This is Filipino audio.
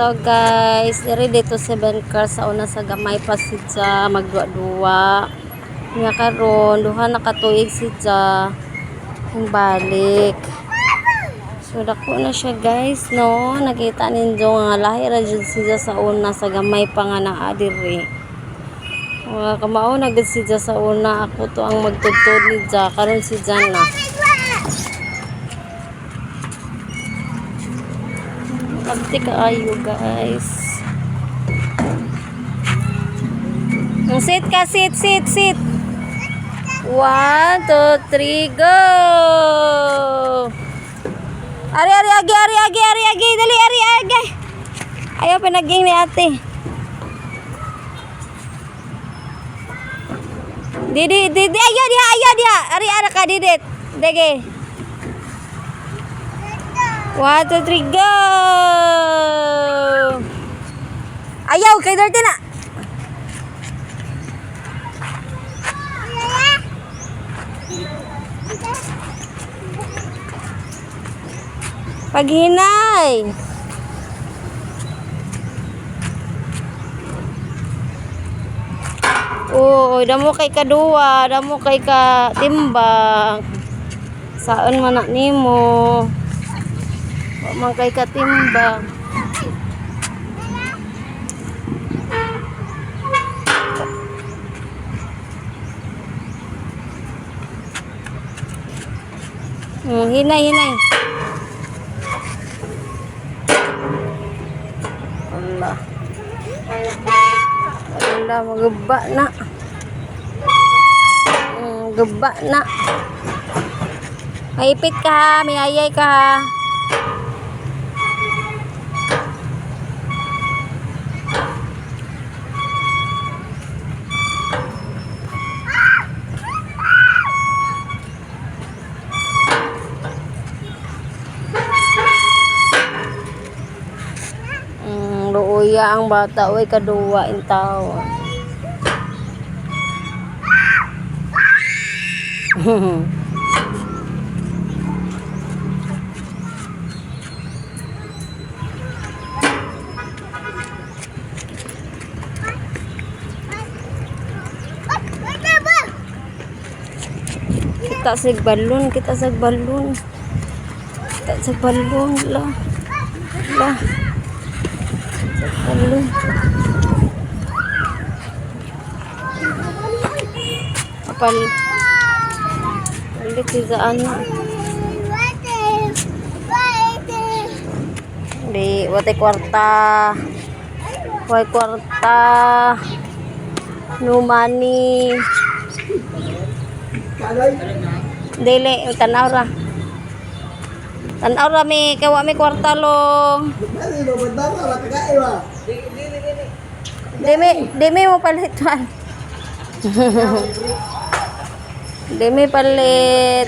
Hello guys, diri dito 7 cars sa una sa gamay pa sidya magduwa-duwa. Nya karon duha na ka tuig sidya ang balik. So dako na siya guys no. Nakita ninyo nga lahi ra jud sidya sa una sa gamay pa nga naa diri. Kamao na gud sidya sa una, ako to ang magtudtod ni Ja karon sidya na. Pagti kaayo guys. Sit ka, sit. 1, 2, 3, go! Ari, agi, dali, agi. Ayaw pinaging ni ate. Didi, ayo dia. Ari, ka didit. Dege. 1, 2, 3, go! Ayaw, kay dirty na. Paghinay. Oh, damo kay kadua, damo kay ka timbang. Saan man na nimo? Wa man kay ka timbang. Hinay. Allah, magaba na. Gaba na. Maipit ka ha, may ayay ka ha. Luuya ang bata, uy kaduwa in tao. Kita sa balon lah. Balon. Apal. Balik sa ano. Di, wate kwarta. No money. Dili, tanaw ra mi, kawa mi kwarta long. Demi mo palit man. Demi palit.